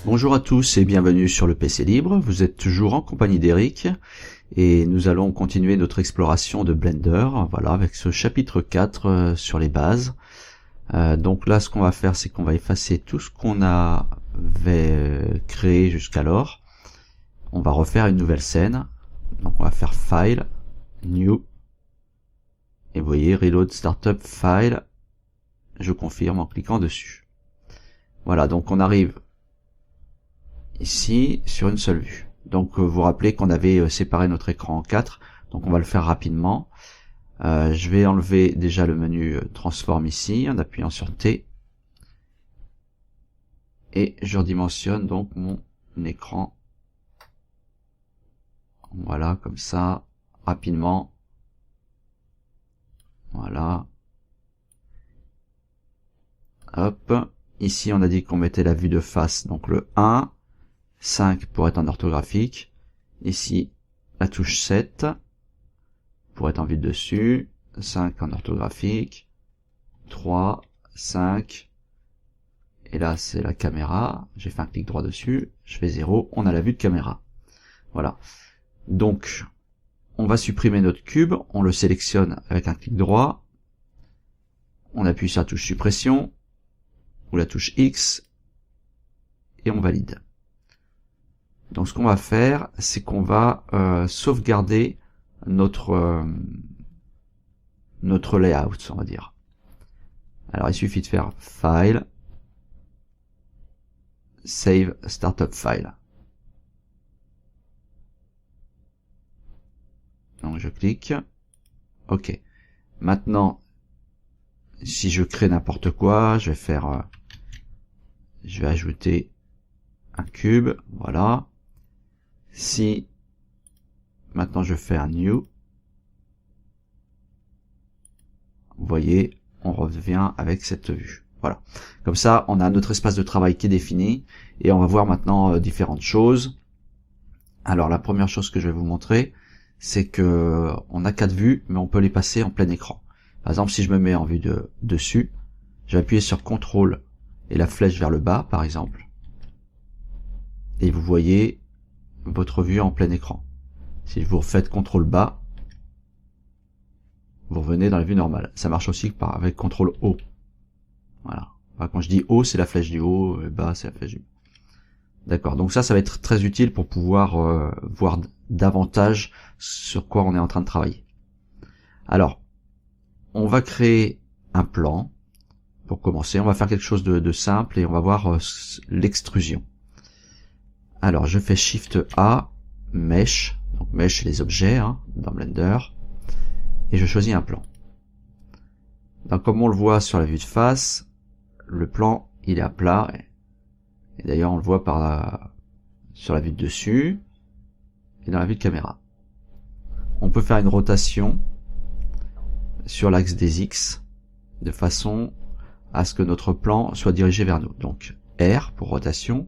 Bonjour à tous et bienvenue sur le PC Libre. Vous êtes toujours en compagnie d'Eric et nous allons continuer notre exploration de Blender, voilà, avec ce chapitre 4 sur les bases. Donc là, ce qu'on va faire, c'est qu'on va effacer tout ce qu'on avait créé jusqu'alors. On va refaire une nouvelle scène. Donc on va faire File, New, et vous voyez, Reload Startup File, je confirme en cliquant dessus. Voilà, donc on arrive ici sur une seule vue. Donc vous vous rappelez qu'on avait séparé notre écran en 4, donc on va le faire rapidement. Je vais enlever déjà le menu Transform ici en appuyant sur T, et je redimensionne donc mon écran, voilà, comme ça, rapidement, voilà, hop, ici on a dit qu'on mettait la vue de face, donc le 1, 5 pour être en orthographique, ici la touche 7 pour être en vue de dessus, 5 en orthographique, 3, 5, et là c'est la caméra, j'ai fait un clic droit dessus, je fais 0, on a la vue de caméra. Voilà. Donc, on va supprimer notre cube, on le sélectionne avec un clic droit, on appuie sur la touche suppression, ou la touche X, et on valide. Donc ce qu'on va faire, c'est qu'on va sauvegarder notre layout, on va dire. Alors il suffit de faire File, Save Startup File. Donc je clique, OK. Maintenant, si je crée n'importe quoi, je vais faire, je vais ajouter un cube, voilà. Si maintenant je fais un New, vous voyez, on revient avec cette vue. Voilà. Comme ça, on a notre espace de travail qui est défini et on va voir maintenant différentes choses. Alors la première chose que je vais vous montrer, c'est que on a 4 vues, mais on peut les passer en plein écran. Par exemple, si je me mets en vue de dessus, je vais appuyer sur CTRL et la flèche vers le bas, par exemple. Et vous voyez votre vue en plein écran. Si vous faites CTRL bas, vous revenez dans la vue normale. Ça marche aussi avec CTRL haut. Voilà. Enfin, quand je dis haut, c'est la flèche du haut, et bas, c'est la flèche du bas. D'accord. Donc ça va être très utile pour pouvoir voir davantage sur quoi on est en train de travailler. Alors, on va créer un plan. Pour commencer, on va faire quelque chose de simple et on va voir l'extrusion. Alors, je fais Shift A, Mesh. Donc Mesh, c'est les objets dans Blender. Et je choisis un plan. Donc, comme on le voit sur la vue de face, le plan, il est à plat. Et d'ailleurs, on le voit sur la vue de dessus et dans la vue de caméra. On peut faire une rotation sur l'axe des X de façon à ce que notre plan soit dirigé vers nous. Donc R pour rotation,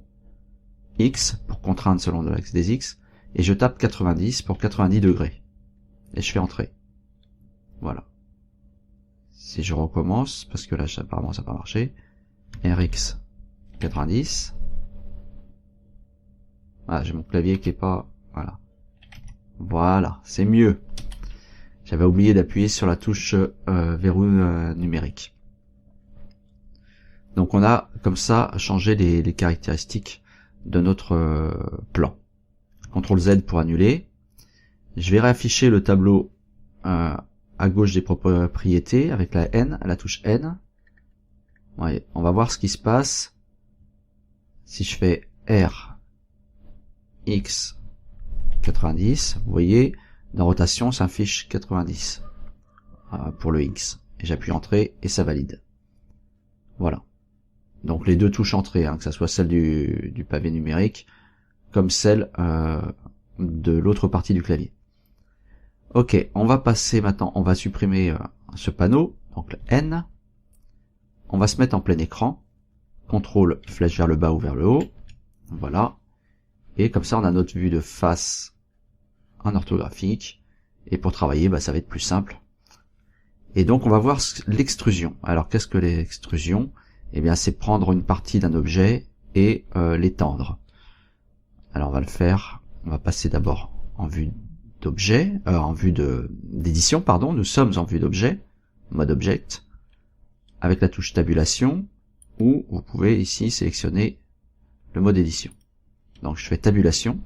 X pour contrainte selon l'axe des X, et je tape 90 pour 90 degrés. Et je fais entrer. Voilà. Si je recommence, parce que là apparemment ça n'a pas marché, RX 90. Ah, j'ai mon clavier qui est pas... Voilà. Voilà, c'est mieux. J'avais oublié d'appuyer sur la touche verrou numérique. Donc on a comme ça changé les caractéristiques de notre plan. CTRL Z pour annuler. Je vais réafficher le tableau à gauche des propriétés avec la N, la touche N. Ouais, on va voir ce qui se passe si je fais R X 90. Vous voyez, dans rotation, ça affiche 90 pour le X. Et j'appuie Entrée et ça valide. Voilà. Donc les deux touches entrée, que ce soit celle du pavé numérique comme celle de l'autre partie du clavier. Ok, on va passer maintenant, on va supprimer ce panneau, donc le N. On va se mettre en plein écran. CTRL, flèche vers le bas ou vers le haut. Voilà. Et comme ça, on a notre vue de face en orthographique. Et pour travailler, ça va être plus simple. Et donc, on va voir l'extrusion. Alors, qu'est-ce que l'extrusion? Eh bien, c'est prendre une partie d'un objet et l'étendre. Alors on va le faire, on va passer d'abord en vue d'objet, en vue d'édition, pardon, nous sommes en vue d'objet, mode object, avec la touche tabulation, ou vous pouvez ici sélectionner le mode édition. Donc je fais tabulation,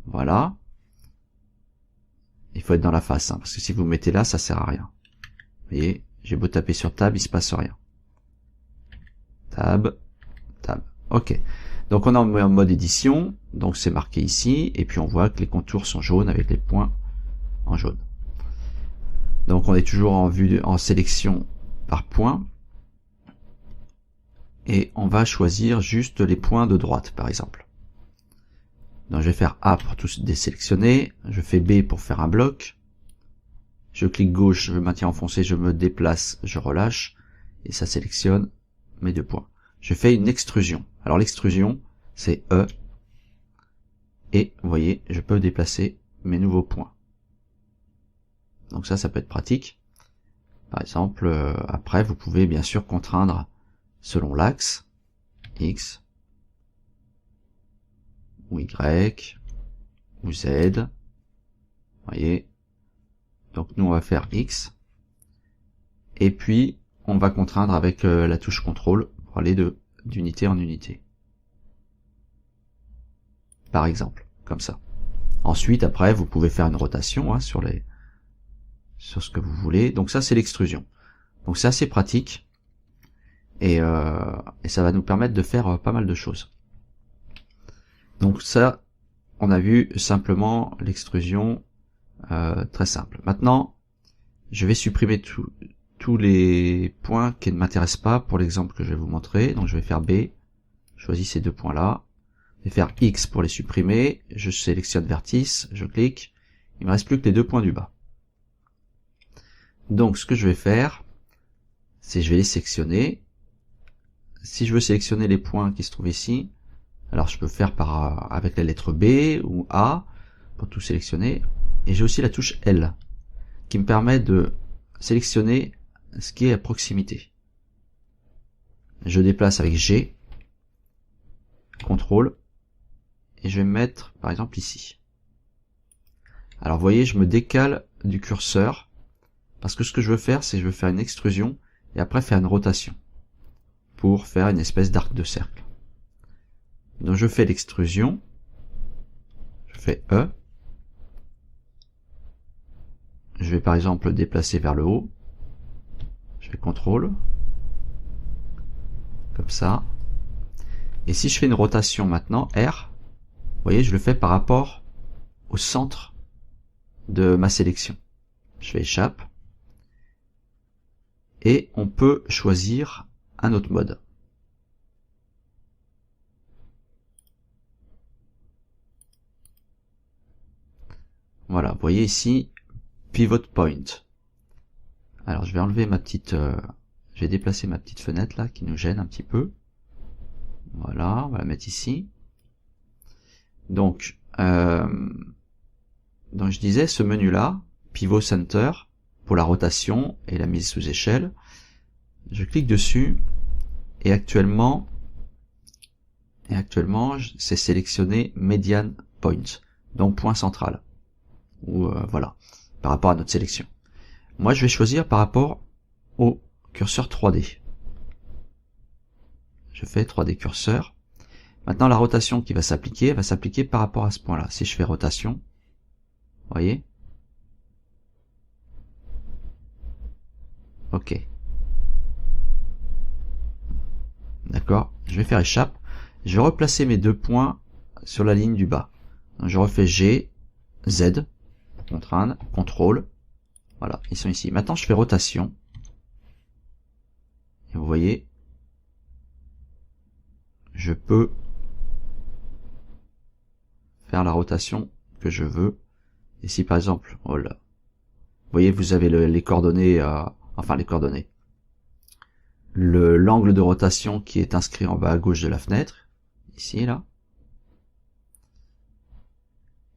voilà. Il faut être dans la face, hein, parce que si vous mettez là, ça sert à rien. Vous voyez, j'ai beau taper sur tab, il se passe rien. Tab, tab. Ok. Donc on est en mode édition, donc c'est marqué ici, et puis on voit que les contours sont jaunes avec les points en jaune. Donc on est toujours en vue en sélection par point, et on va choisir juste les points de droite, par exemple. Donc je vais faire A pour tout désélectionner, je fais B pour faire un bloc, je clique gauche, je maintiens enfoncé, je me déplace, je relâche, et ça sélectionne mes 2 points. Je fais une extrusion. Alors l'extrusion, c'est E, et vous voyez, je peux déplacer mes nouveaux points. Donc ça peut être pratique. Par exemple, après, vous pouvez bien sûr contraindre selon l'axe, X, ou Y, ou Z. Vous voyez. Donc nous, on va faire X. Et puis, on va contraindre avec la touche contrôle pour aller d'unité en unité. Par exemple, comme ça. Ensuite, après, vous pouvez faire une rotation hein, sur ce que vous voulez. Donc ça, c'est l'extrusion. Donc c'est assez pratique. Et ça va nous permettre de faire pas mal de choses. Donc ça, on a vu simplement l'extrusion très simple. Maintenant, je vais supprimer tous les points qui ne m'intéressent pas pour l'exemple que je vais vous montrer. Donc je vais faire B, je choisis ces 2 points-là. Je vais faire X pour les supprimer. Je sélectionne vertice, je clique. Il me reste plus que les 2 points du bas. Donc ce que je vais faire, c'est je vais les sélectionner. Si je veux sélectionner les points qui se trouvent ici, alors je peux faire avec la lettre B ou A pour tout sélectionner. Et j'ai aussi la touche L qui me permet de sélectionner ce qui est à proximité. Je déplace avec G, CTRL, et je vais me mettre par exemple ici. Alors vous voyez, je me décale du curseur parce que ce que je veux faire, c'est je veux faire une extrusion et après faire une rotation pour faire une espèce d'arc de cercle. Donc je fais l'extrusion, je fais E, je vais par exemple le déplacer vers le haut, je fais CTRL, comme ça, et si je fais une rotation maintenant, R, vous voyez, je le fais par rapport au centre de ma sélection. Je fais échappe, et on peut choisir un autre mode. Voilà, vous voyez ici, Pivot Point. Alors je vais enlever ma petite... je vais déplacer ma petite fenêtre là, qui nous gêne un petit peu. Voilà, on va la mettre ici. Donc je disais, ce menu-là, Pivot Center, pour la rotation et la mise sous échelle, je clique dessus, et actuellement c'est sélectionné Median Point, donc point central. Ou voilà, par rapport à notre sélection. Moi, je vais choisir par rapport au curseur 3D. Je fais 3D curseur. Maintenant, la rotation qui va s'appliquer, elle va s'appliquer par rapport à ce point-là. Si je fais rotation, vous voyez? Ok. D'accord. Je vais faire échappe. Je vais replacer mes 2 points sur la ligne du bas. Donc, je refais G, Z, pour contraindre, CTRL. Voilà, ils sont ici. Maintenant, je fais rotation. Et vous voyez, je peux faire la rotation que je veux. Et si par exemple, oh là, vous voyez, vous avez les coordonnées, enfin les coordonnées, l'angle de rotation qui est inscrit en bas à gauche de la fenêtre, ici, là.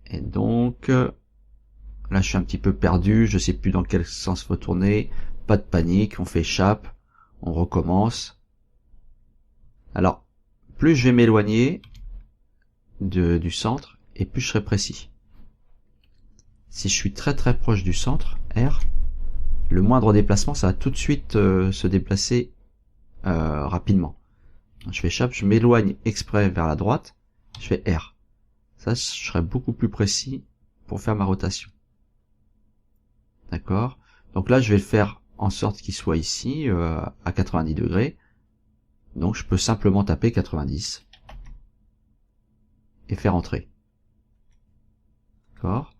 Et donc, là je suis un petit peu perdu, je sais plus dans quel sens faut tourner, pas de panique, on fait échappe, on recommence. Alors, plus je vais m'éloigner du centre, et plus je serai précis. Si je suis très très proche du centre, R, le moindre déplacement, ça va tout de suite se déplacer rapidement. Donc, je fais échappe, je m'éloigne exprès vers la droite, je fais R. Ça, je serai beaucoup plus précis pour faire ma rotation. D'accord? Donc là, je vais le faire en sorte qu'il soit ici, à 90 degrés. Donc je peux simplement taper 90 et faire entrer. D'accord?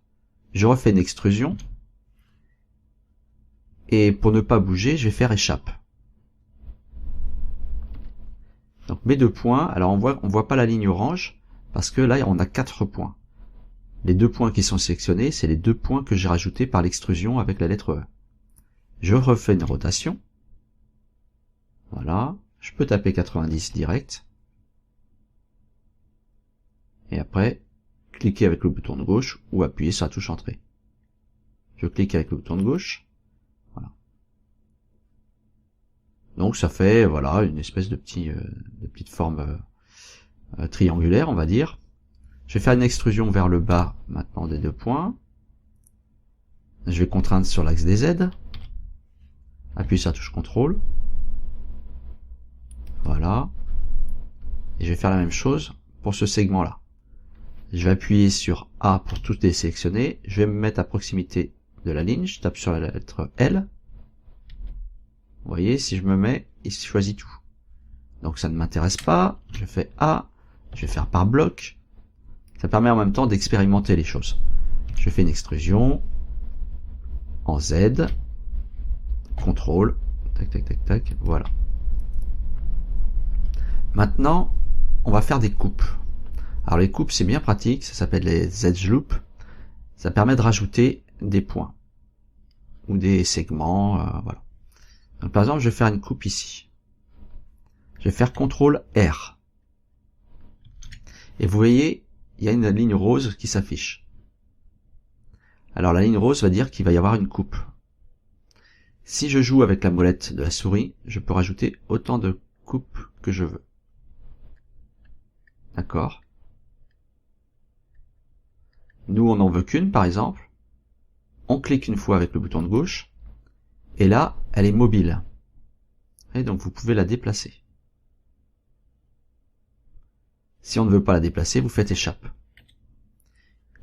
Je refais une extrusion. Et pour ne pas bouger, je vais faire échappe. Donc mes 2 points, alors on voit pas la ligne orange, parce que là on a 4 points. Les 2 points qui sont sélectionnés, c'est les 2 points que j'ai rajoutés par l'extrusion avec la lettre E. Je refais une rotation. Voilà. Je peux taper 90 direct. Et après, cliquer avec le bouton de gauche ou appuyer sur la touche entrée. Je clique avec le bouton de gauche. Voilà. Donc ça fait voilà une espèce de petite forme triangulaire, on va dire. Je vais faire une extrusion vers le bas maintenant des 2 points. Je vais contraindre sur l'axe des Z. Appuyer sur la touche CTRL. Voilà. Et je vais faire la même chose pour ce segment-là. Je vais appuyer sur A pour tout désélectionner. Je vais me mettre à proximité de la ligne. Je tape sur la lettre L. Vous voyez, si je me mets, il choisit tout. Donc ça ne m'intéresse pas. Je fais A. Je vais faire par bloc. Ça permet en même temps d'expérimenter les choses. Je fais une extrusion en Z. CTRL. Tac, tac, tac, tac. Voilà. Maintenant, on va faire des coupes. Alors les coupes, c'est bien pratique. Ça s'appelle les edge loops. Ça permet de rajouter des points. Ou des segments. Voilà. Donc, par exemple, je vais faire une coupe ici. Je vais faire CTRL R. Et vous voyez, il y a une ligne rose qui s'affiche. Alors la ligne rose va dire qu'il va y avoir une coupe. Si je joue avec la molette de la souris, je peux rajouter autant de coupes que je veux. D'accord? Nous, on n'en veut qu'une, par exemple. On clique une fois avec le bouton de gauche. Et là, elle est mobile. Et donc, vous pouvez la déplacer. Si on ne veut pas la déplacer, vous faites échappe.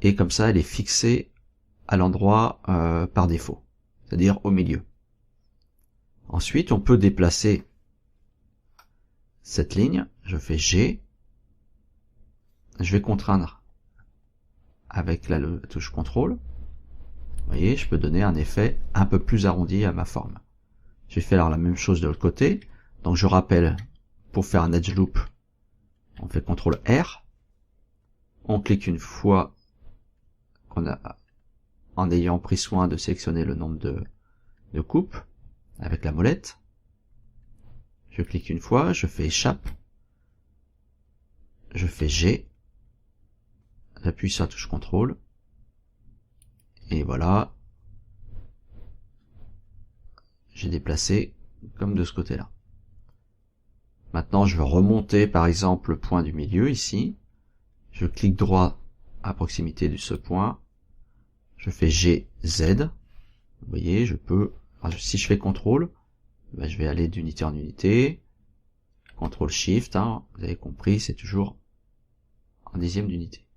Et comme ça, elle est fixée à l'endroit par défaut. C'est-à-dire au milieu. Ensuite, on peut déplacer cette ligne. Je fais G. Je vais contraindre avec la touche CTRL. Vous voyez, je peux donner un effet un peu plus arrondi à ma forme. J'ai fait alors la même chose de l'autre côté. Donc je rappelle, pour faire un edge loop, on fait CTRL R. On clique une fois en ayant pris soin de sélectionner le nombre de coupes avec la molette. Je clique une fois, je fais échappe. Je fais G. J'appuie sur la touche CTRL. Et voilà. J'ai déplacé comme de ce côté-là. Maintenant, je veux remonter par exemple le point du milieu ici. Je clique droit à proximité de ce point. Je fais G, Z. Vous voyez, je peux... Alors, si je fais CTRL, ben, je vais aller d'unité en unité. CTRL SHIFT, hein, vous avez compris, c'est toujours en dixième d'unité.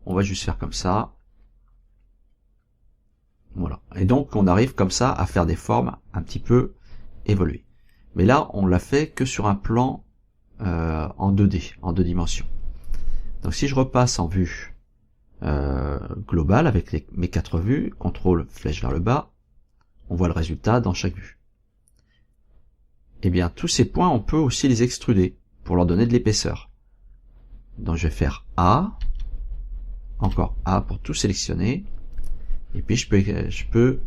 On va juste faire comme ça. Voilà. Et donc, on arrive comme ça à faire des formes un petit peu évoluées. Mais là, on l'a fait que sur un plan en 2D, en 2 dimensions. Donc, si je repasse en vue globale avec mes 4 vues, CTRL flèche vers le bas, on voit le résultat dans chaque vue. Eh bien, tous ces points, on peut aussi les extruder pour leur donner de l'épaisseur. Donc, je vais faire A, encore A pour tout sélectionner. Et puis je peux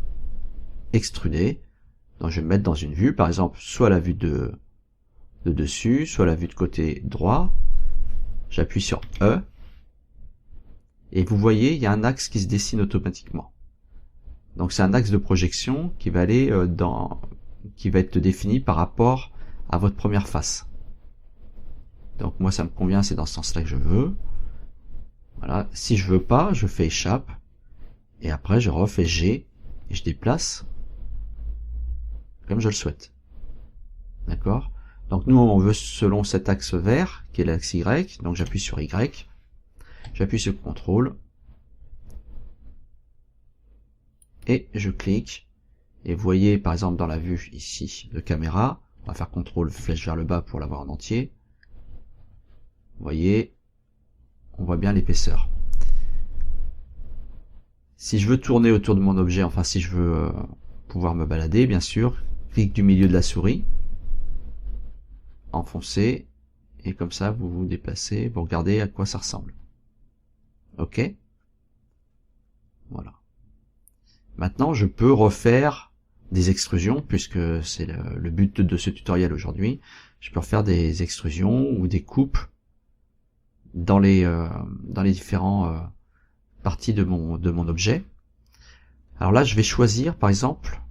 extruder. Donc je vais me mettre dans une vue, par exemple, soit la vue de dessus, soit la vue de côté droit. J'appuie sur E. Et vous voyez, il y a un axe qui se dessine automatiquement. Donc c'est un axe de projection qui va aller qui va être défini par rapport à votre première face. Donc moi ça me convient, c'est dans ce sens-là que je veux. Voilà. Si je veux pas, je fais échappe. Et après je refais G et je déplace comme je le souhaite. D'accord? Donc nous on veut selon cet axe vert qui est l'axe Y. Donc j'appuie sur Y. J'appuie sur CTRL. Et je clique. Et vous voyez par exemple dans la vue ici de caméra, on va faire CTRL flèche vers le bas pour l'avoir en entier. Vous voyez, on voit bien l'épaisseur. Si je veux tourner autour de mon objet, enfin si je veux pouvoir me balader, bien sûr, clic du milieu de la souris, enfoncez, et comme ça vous vous déplacez, vous regardez à quoi ça ressemble. Ok? Voilà. Maintenant je peux refaire des extrusions, puisque c'est le but de ce tutoriel aujourd'hui. Je peux refaire des extrusions ou des coupes dans les différents parties de mon objet. Alors là je vais choisir par exemple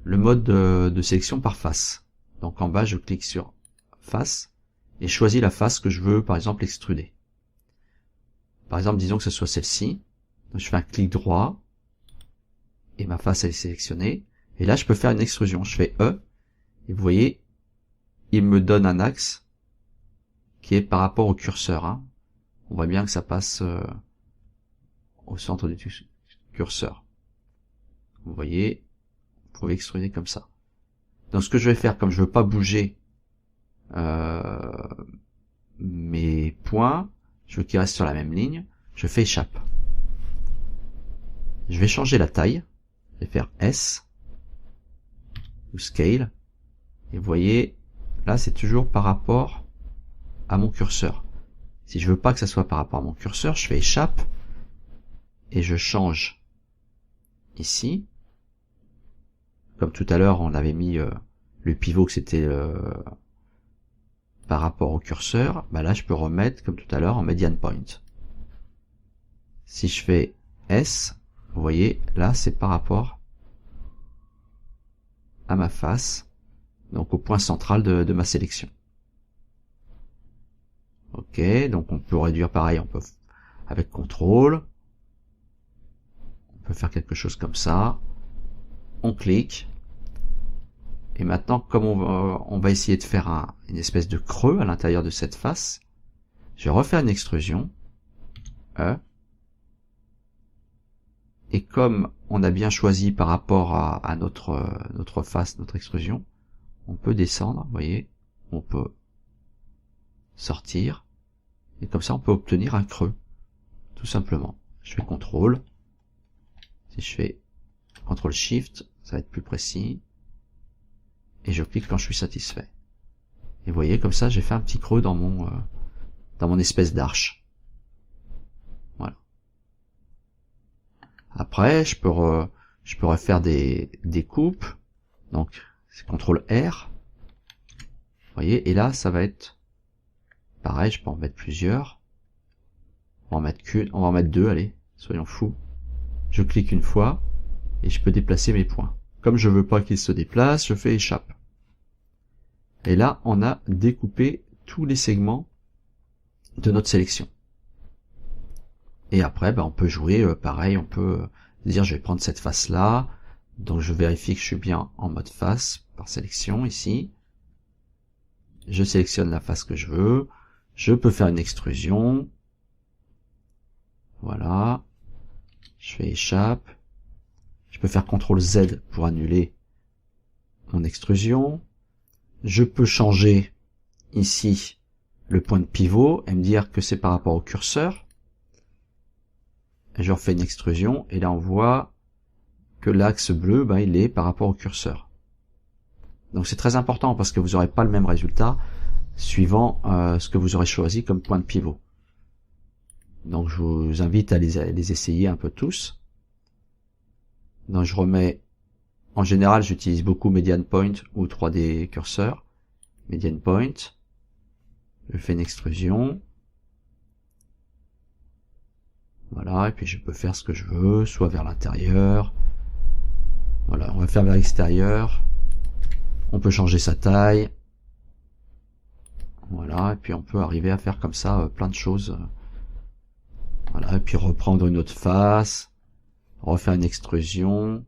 le mode de sélection par face. Donc en bas je clique sur face et je choisis la face que je veux par exemple extruder. Par exemple disons que ce soit celle-ci. Donc je fais un clic droit et ma face elle est sélectionnée. Et là je peux faire une extrusion. Je fais E et vous voyez il me donne un axe qui est par rapport au curseur. Hein. On voit bien que ça passe au centre du curseur. Vous voyez, vous pouvez extruder comme ça. Donc ce que je vais faire, comme je veux pas bouger mes points, je veux qu'ils restent sur la même ligne, je fais échappe. Je vais changer la taille, je vais faire S ou Scale, et vous voyez, là c'est toujours par rapport à mon curseur. Si je veux pas que ça soit par rapport à mon curseur, je fais échappe, et je change ici. Comme tout à l'heure, on avait mis le pivot que c'était par rapport au curseur. Bah là, je peux remettre, comme tout à l'heure, en median point. Si je fais S, vous voyez, là, c'est par rapport à ma face, donc au point central de ma sélection. Ok, donc on peut réduire pareil, on peut avec CTRL. On peut faire quelque chose comme ça. On clique. Et maintenant, comme on va essayer de faire une espèce de creux à l'intérieur de cette face, je vais refaire une extrusion. E. Et comme on a bien choisi par rapport à notre face, notre extrusion, on peut descendre, vous voyez, on peut sortir. Et comme ça, on peut obtenir un creux. Tout simplement. Je fais CTRL. Si je fais CTRL SHIFT, ça va être plus précis. Et je clique quand je suis satisfait. Et vous voyez, comme ça, j'ai fait un petit creux dans mon espèce d'arche. Voilà. Après, je peux refaire des coupes. Donc, c'est CTRL R. Vous voyez, et là, ça va être pareil, je peux en mettre plusieurs. On va en mettre deux, allez, soyons fous. Je clique une fois, et je peux déplacer mes points. Comme je veux pas qu'ils se déplacent, je fais échappe. Et là, on a découpé tous les segments de notre sélection. Et après, on peut jouer pareil, on peut dire je vais prendre cette face-là, donc je vérifie que je suis bien en mode face, par sélection ici. Je sélectionne la face que je veux, je peux faire une extrusion. Voilà. Je fais échappe. Je peux faire CTRL Z pour annuler mon extrusion. Je peux changer ici le point de pivot et me dire que c'est par rapport au curseur. Et je refais une extrusion et là on voit que l'axe bleu, il est par rapport au curseur. Donc c'est très important parce que vous n'aurez pas le même résultat suivant ce que vous aurez choisi comme point de pivot. Donc je vous invite à les essayer un peu tous. Donc je remets, en général j'utilise beaucoup Median Point ou 3D Cursor. Median Point, je fais une extrusion. Voilà, et puis je peux faire ce que je veux, soit vers l'intérieur. Voilà, on va faire vers l'extérieur. On peut changer sa taille. Voilà, et puis on peut arriver à faire comme ça plein de choses. Voilà, et puis reprendre une autre face, refaire une extrusion.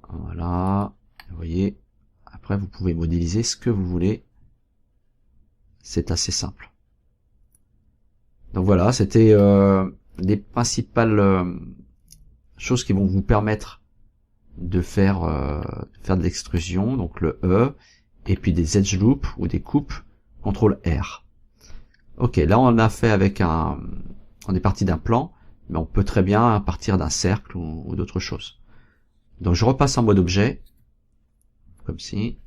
Voilà, vous voyez, après vous pouvez modéliser ce que vous voulez. C'est assez simple. Donc voilà, c'était les principales choses qui vont vous permettre de faire de l'extrusion, donc le E, et puis des edge loops ou des coupes, CTRL R. Ok, là on a fait avec on est parti d'un plan, mais on peut très bien partir d'un cercle ou d'autres choses. Donc je repasse en mode objet, comme ci,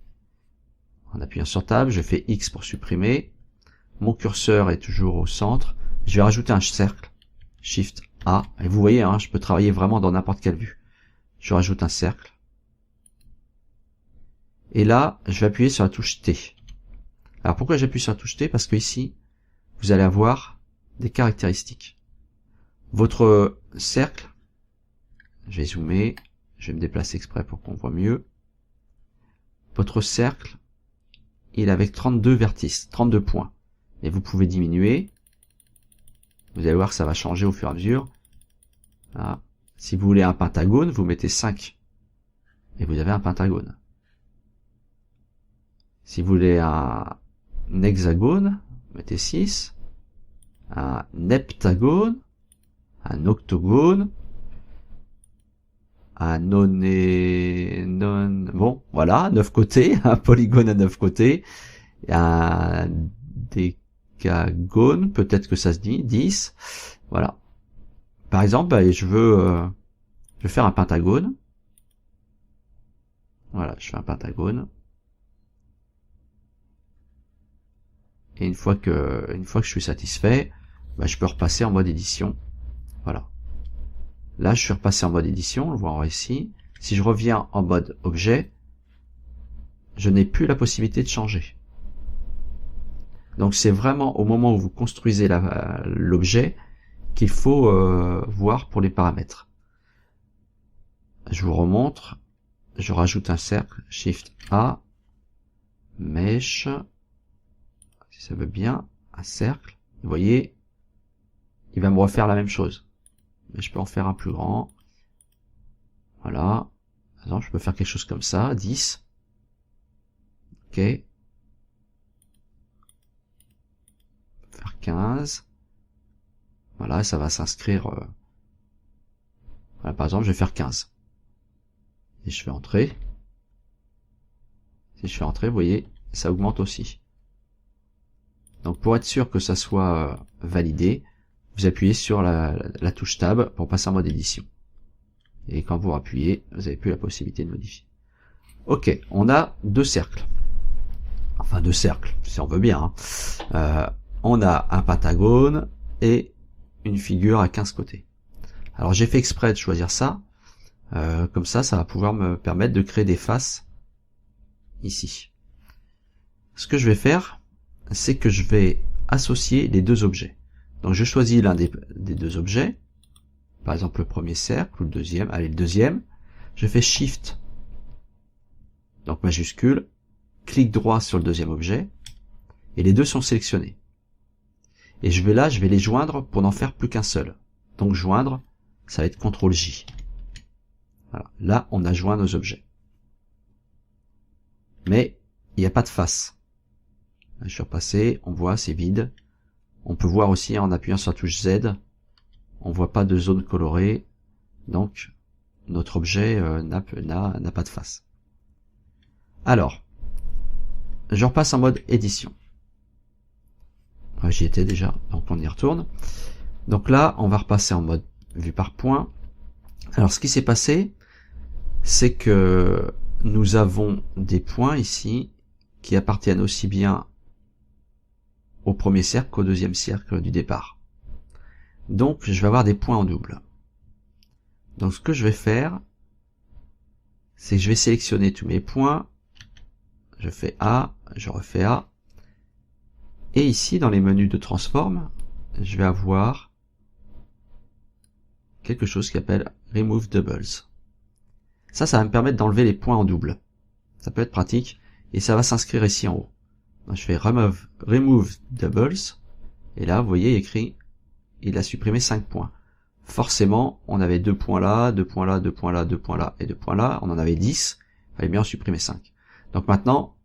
en appuyant sur Tab, je fais X pour supprimer, mon curseur est toujours au centre, je vais rajouter un cercle, Shift A, et vous voyez, hein, je peux travailler vraiment dans n'importe quelle vue. Je rajoute un cercle, et là, je vais appuyer sur la touche T. Alors pourquoi j'appuie sur la touche T? Parce que ici, vous allez avoir des caractéristiques. Votre cercle, je vais zoomer, je vais me déplacer exprès pour qu'on voit mieux. Votre cercle, il est avec 32 vertices, 32 points. Et vous pouvez diminuer. Vous allez voir que ça va changer au fur et à mesure. Voilà. Si vous voulez un pentagone, vous mettez 5. Et vous avez un pentagone. Si vous voulez un hexagone, vous mettez 6. Un heptagone, un octogone, un bon, voilà, 9 côtés, un polygone à 9 côtés, un décagone, peut-être que ça se dit, 10, voilà. Par exemple, je veux faire un pentagone. Voilà, je fais un pentagone. Et une fois que je suis satisfait, je peux repasser en mode édition. Voilà. Là, je suis repassé en mode édition, on le voit ici. Si je reviens en mode objet, je n'ai plus la possibilité de changer. Donc c'est vraiment au moment où vous construisez l'objet qu'il faut voir pour les paramètres. Je vous remontre, je rajoute un cercle, Shift A, Mesh, si ça veut bien, un cercle. Vous voyez, il va me refaire la même chose. Mais je peux en faire un plus grand. Voilà. Par exemple, je peux faire quelque chose comme ça, 10. Ok. Faire 15. Voilà, ça va s'inscrire. Voilà, par exemple, je vais faire 15. Et je fais entrer. Si je fais entrer, vous voyez, ça augmente aussi. Donc pour être sûr que ça soit validé, vous appuyez sur la touche Tab pour passer en mode édition. Et quand vous appuyez, vous n'avez plus la possibilité de modifier. Ok, on a deux cercles. Enfin deux cercles, si on veut bien. On a un pentagone et une figure à 15 côtés. Alors j'ai fait exprès de choisir ça. Comme ça, ça va pouvoir me permettre de créer des faces ici. Ce que je vais faire, c'est que je vais associer les deux objets. Donc je choisis l'un des deux objets, par exemple le premier cercle ou le deuxième, allez le deuxième, je fais Shift, donc majuscule, clic droit sur le deuxième objet, et les deux sont sélectionnés. Et je vais les joindre pour n'en faire plus qu'un seul. Donc joindre, ça va être CTRL J. Voilà. Là, on a joint nos objets. Mais il n'y a pas de face. Là, je suis repassé, on voit, c'est vide. On peut voir aussi en appuyant sur la touche Z, on voit pas de zone colorée, donc notre objet n'a pas de face. Alors, je repasse en mode édition. J'y étais déjà, donc on y retourne. Donc là, on va repasser en mode vue par point. Alors ce qui s'est passé, c'est que nous avons des points ici qui appartiennent aussi bien au premier cercle qu'au deuxième cercle du départ. Donc je vais avoir des points en double. Donc ce que je vais faire, c'est que je vais sélectionner tous mes points, je fais A, je refais A, et ici dans les menus de transform, je vais avoir quelque chose qui s'appelle Remove Doubles. Ça va me permettre d'enlever les points en double. Ça peut être pratique, et ça va s'inscrire ici en haut. Donc, je fais remove doubles. Et là, vous voyez écrit, il a supprimé 5 points. Forcément, on avait 2 points là, 2 points là, 2 points là, 2 points là et 2 points là. On en avait 10. Il fallait bien en supprimer 5. Donc maintenant,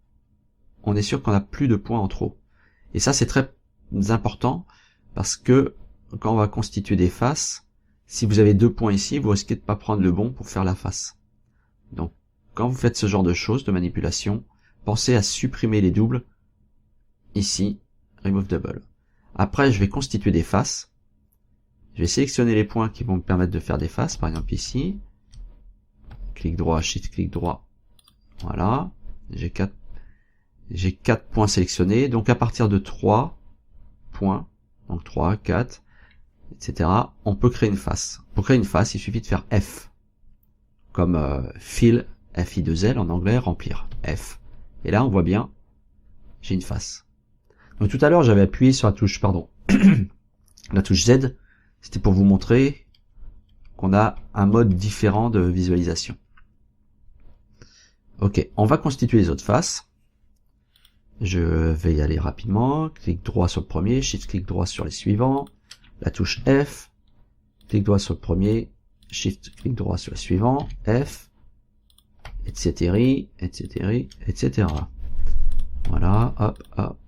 on est sûr qu'on n'a plus de points en trop. Et ça, c'est très important parce que quand on va constituer des faces, si vous avez 2 points ici, vous risquez de pas prendre le bon pour faire la face. Donc, quand vous faites ce genre de choses, de manipulation, pensez à supprimer les doubles. Ici, remove double. Après, je vais constituer des faces. Je vais sélectionner les points qui vont me permettre de faire des faces. Par exemple ici. Clic droit, shift, clic droit. Voilà. J'ai 4 points sélectionnés. Donc à partir de 3 points, donc 3, 4, etc., on peut créer une face. Pour créer une face, il suffit de faire F. Comme fill, F-I-2-L en anglais, remplir. F. Et là, on voit bien, j'ai une face. Donc tout à l'heure, j'avais appuyé sur la touche, la touche Z. C'était pour vous montrer qu'on a un mode différent de visualisation. Ok, on va constituer les autres faces. Je vais y aller rapidement. Clic droit sur le premier, shift clic droit sur les suivants. La touche F. Clic droit sur le premier, shift clic droit sur le suivant. F. Etc. Etc. Etc. Voilà, hop, hop,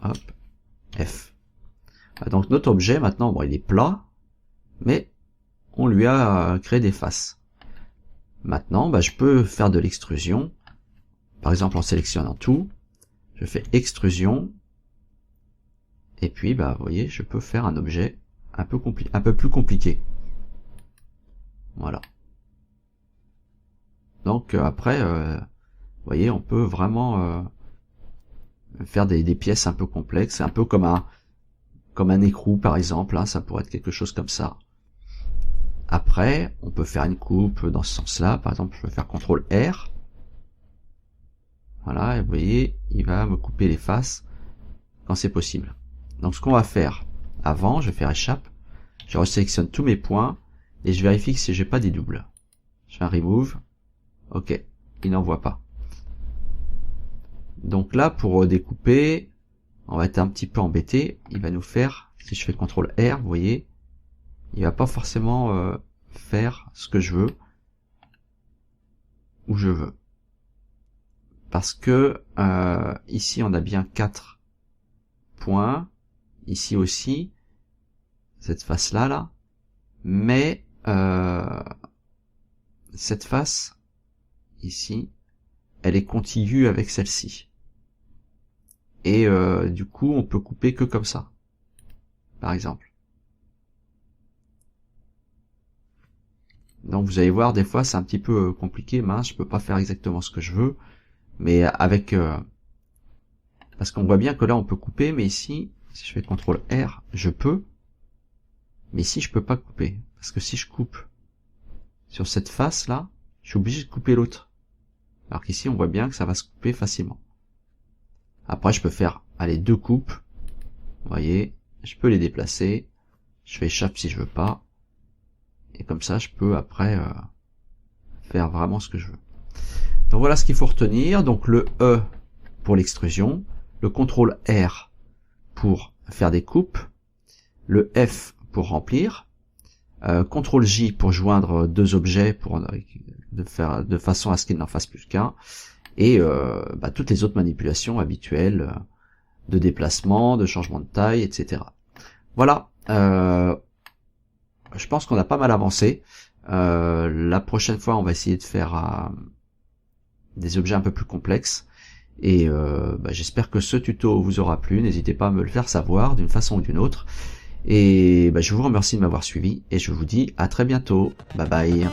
hop. F. Donc notre objet maintenant, bon, il est plat, mais on lui a créé des faces. Maintenant, je peux faire de l'extrusion. Par exemple, en sélectionnant tout, je fais extrusion, et puis vous voyez, je peux faire un objet un peu plus compliqué. Voilà. Donc après, vous voyez, on peut vraiment faire des pièces un peu complexes, un peu comme un écrou par exemple, hein, ça pourrait être quelque chose comme ça. Après, on peut faire une coupe dans ce sens-là, par exemple, je peux faire CTRL R. Voilà, et vous voyez, il va me couper les faces quand c'est possible. Donc ce qu'on va faire avant, je vais faire échappe, je resélectionne tous mes points et je vérifie que si j'ai pas des doubles. Je fais un remove, ok, il n'en voit pas. Donc là, pour découper, on va être un petit peu embêté. Il va nous faire, si je fais CTRL R, vous voyez, il va pas forcément faire ce que je veux, où je veux. Parce que ici, on a bien 4 points, ici aussi, cette face-là, là, mais cette face, ici, elle est contiguë avec celle-ci. Et du coup, on peut couper que comme ça, par exemple. Donc vous allez voir, des fois c'est un petit peu compliqué, mince, je peux pas faire exactement ce que je veux, mais avec parce qu'on voit bien que là on peut couper, mais ici, si je fais CTRL R, je peux, mais ici je peux pas couper, parce que si je coupe sur cette face là, je suis obligé de couper l'autre. Alors qu'ici on voit bien que ça va se couper facilement. Après je peux faire, allez, 2 coupes, vous voyez, je peux les déplacer, je fais échappe si je veux pas, et comme ça je peux après faire vraiment ce que je veux. Donc voilà ce qu'il faut retenir, donc le E pour l'extrusion, le CTRL R pour faire des coupes, le F pour remplir, CTRL J pour joindre 2 objets pour de façon à ce qu'il n'en fasse plus qu'un, et toutes les autres manipulations habituelles de déplacement, de changement de taille, etc. Voilà, je pense qu'on a pas mal avancé. La prochaine fois, on va essayer de faire des objets un peu plus complexes. Et j'espère que ce tuto vous aura plu. N'hésitez pas à me le faire savoir d'une façon ou d'une autre. Et je vous remercie de m'avoir suivi et je vous dis à très bientôt. Bye bye.